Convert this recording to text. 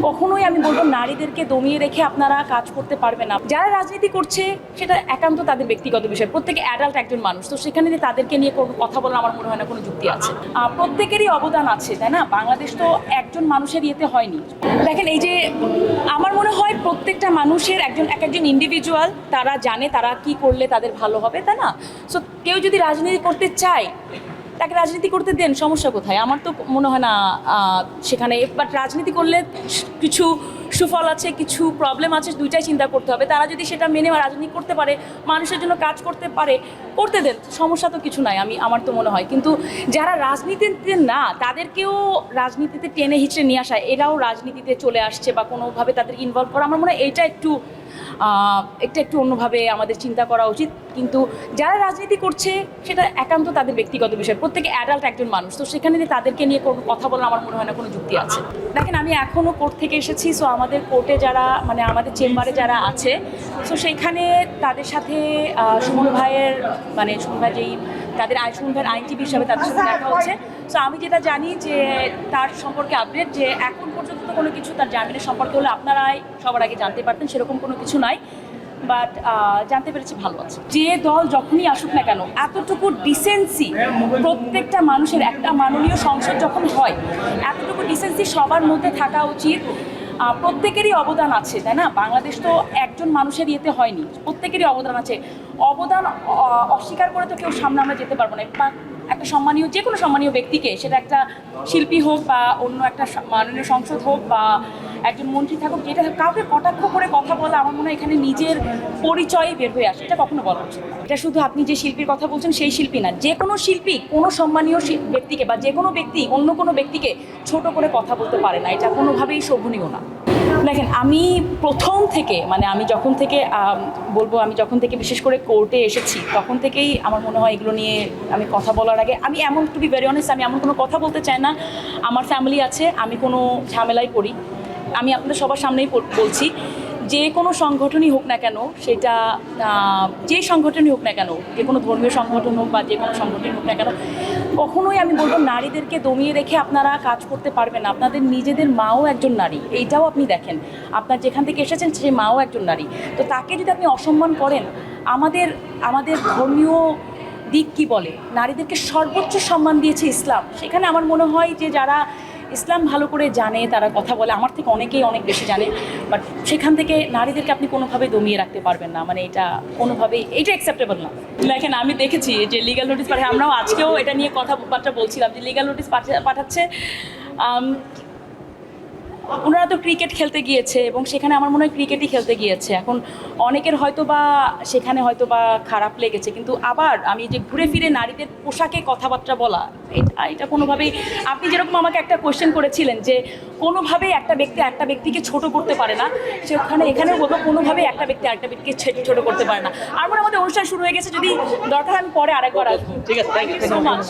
কখনোই আমি বলবো নারীদেরকে দমিয়ে রেখে আপনারা কাজ করতে পারবেন না। যারা রাজনীতি করছে সেটা একান্ত তাদের ব্যক্তিগত বিষয়, প্রত্যেকে অ্যাডাল্ট একজন মানুষ, তো সেখানে তাদেরকে নিয়ে কোনো কথা বলার আমার মনে হয় না কোনো যুক্তি আছে। প্রত্যেকেরই অবদান আছে, তাই না? বাংলাদেশ তো একজন মানুষের ইয়েতে হয়নি। দেখেন, এই যে আমার মনে হয় প্রত্যেকটা মানুষের এক একজন ইন্ডিভিজুয়াল, তারা জানে তারা কি করলে তাদের ভালো হবে, তাই না? সো কেউ যদি রাজনীতি করতে চায় তাকে রাজনীতি করতে দেন, সমস্যা কোথায়? আমার তো মনে হয় না সেখানে। বাট রাজনীতি করলে কিছু সুফল আছে, কিছু প্রবলেম আছে, দুইটাই চিন্তা করতে হবে। তারা যদি সেটা মেনে রাজনীতি করতে পারে, মানুষের জন্য কাজ করতে পারে, করতে দেন, সমস্যা তো কিছু নাই। আমার তো মনে হয়। কিন্তু যারা রাজনীতিতে না, তাদেরকেও রাজনীতিতে টেনে হিচড়ে নিয়ে আসা, এরাও রাজনীতিতে চলে আসছে বা কোনোভাবে তাদের ইনভলভ করা, আমার মনে হয় এইটা একটু অন্যভাবে আমাদের চিন্তা করা উচিত। কিন্তু যারা রাজনীতি করছে সেটা একান্ত তাদের ব্যক্তিগত বিষয়, প্রত্যেকে অ্যাডাল্ট একজন মানুষ, তো সেখানে তাদেরকে নিয়ে কোনো কথা বলার আমার মনে হয় না কোনো যুক্তি আছে। দেখেন, আমি এখনও কোর্ট থেকে এসেছি, সো আমাদের কোর্টে যারা আমাদের চেম্বারে যারা আছে, সো সেইখানে তাদের সাথে সুমন ভাইয়ের সুমন ভাই যেই তাদের সুমন ভাইয়ের আইনজীবী হিসাবে তাদের সাথে দেখা হচ্ছে। সো আমি যেটা জানি যে তার সম্পর্কে আপডেট, যে এখন পর্যন্ত তো কোনো কিছু তার জামিনের সম্পর্কে হলে আপনারাই সবার আগে জানতে পারতেন, সেরকম কোনো কিছু নাই। বাট জানতে পেরেছি, ভালো আছে। যে দল যখনই আসুক না কেন, এতটুকু ডিসেন্সি প্রত্যেকটা মানুষের, একটা মাননীয় সংসদ যখন হয়, এতটুকু ডিসেন্সি সবার মধ্যে থাকা উচিত। প্রত্যেকেরই অবদান আছে, তাই না? বাংলাদেশ তো একজন মানুষের ইয়েতে হয়নি, প্রত্যেকেরই অবদান আছে। অবদান অস্বীকার করে তো কেউ সামনে আমরা যেতে পারবো না। বা একটা সম্মানীয়, যে কোনো সম্মানীয় ব্যক্তিকে, সেটা একটা শিল্পী হোক বা অন্য একটা মাননীয় সংসদ হোক বা একজন মন্ত্রী থাকুক, যেটা কাউকে কটাক্ষ করে কথা বলা, আমার মনে হয় এখানে নিজের পরিচয়ই বের হয়ে আসে। এটা কখনো বলা উচিত না। এটা শুধু আপনি যে শিল্পীর কথা বলছেন সেই শিল্পী না, যে কোনো শিল্পী কোনো সম্মানীয় ব্যক্তিকে বা যে কোনো ব্যক্তি অন্য কোনো ব্যক্তিকে ছোট করে কথা বলতে পারে না, এটা কোনোভাবেই শোভনীয় না। দেখেন, আমি প্রথম থেকে আমি যখন থেকে আমি যখন থেকে বিশেষ করে কোর্টে এসেছি, তখন থেকেই আমার মনে হয় এগুলো নিয়ে আমি কথা বলার আগে আমি এমন, টু বি ভেরি অনেস্ট, আমি এমন কোনো কথা বলতে চাই না। আমার ফ্যামিলি আছে, আমি কোনো ঝামেলায় পড়ি। আমি আপনাদের সবার সামনেই বলছি, যে কোনো সংগঠনই হোক না কেন, সেটা যে সংগঠনই হোক না কেন, যে কোনো ধর্মীয় সংগঠন হোক বা যে কোনো সংগঠনই হোক না কেন, কখনোই আমি বলবো নারীদেরকে দমিয়ে রেখে আপনারা কাজ করতে পারবেন না। আপনাদের নিজেদের মাও একজন নারী, এইটাও আপনি দেখেন। আপনার যেখান থেকে এসেছেন সেই মাও একজন নারী, তো তাকে যদি আপনি অসম্মান করেন, আমাদের ধর্মীয় দিক কি বলে, নারীদেরকে সর্বোচ্চ সম্মান দিয়েছে ইসলাম। সেখানে আমার মনে হয় যে যারা ইসলাম ভালো করে জানে, তারা কথা বলে, আমার থেকে অনেকেই অনেক বেশি জানে, বাট সেখান থেকে নারীদেরকে আপনি কোনোভাবে দমিয়ে রাখতে পারবেন না। এটা কোনোভাবেই অ্যাকসেপ্টেবল না। দেখেন, আমি দেখেছি যে লিগ্যাল নোটিশ পাঠায়, আমরাও আজকেও এটা নিয়ে কথাবার্তা বলছিলাম যে লিগ্যাল নোটিশ পাঠাচ্ছে। ওনারা তো ক্রিকেট খেলতে গিয়েছে এবং সেখানে আমার মনে হয় ক্রিকেটই খেলতে গিয়েছে। এখন অনেকের হয়তো বা সেখানে হয়তো বা খারাপ লেগেছে, কিন্তু আবার আমি যে ঘুরে ফিরে নারীদের পোশাকে কথাবার্তা বলা, এটা কোনোভাবেই, আপনি যেরকম আমাকে একটা কোয়েশ্চেন করেছিলেন যে কোনোভাবেই একটা ব্যক্তিকে ছোট করতে পারে না, এখানে বলবো কোনোভাবেই একটা ব্যক্তি আরেকটা ব্যক্তিকে ছোট করতে পারে না। আর আমাদের অনুষ্ঠান শুরু হয়ে গেছে, যদি দরকার আমি পরে আরেকবার আসবো। ঠিক আছে, থ্যাংক ইউ সো মাচ।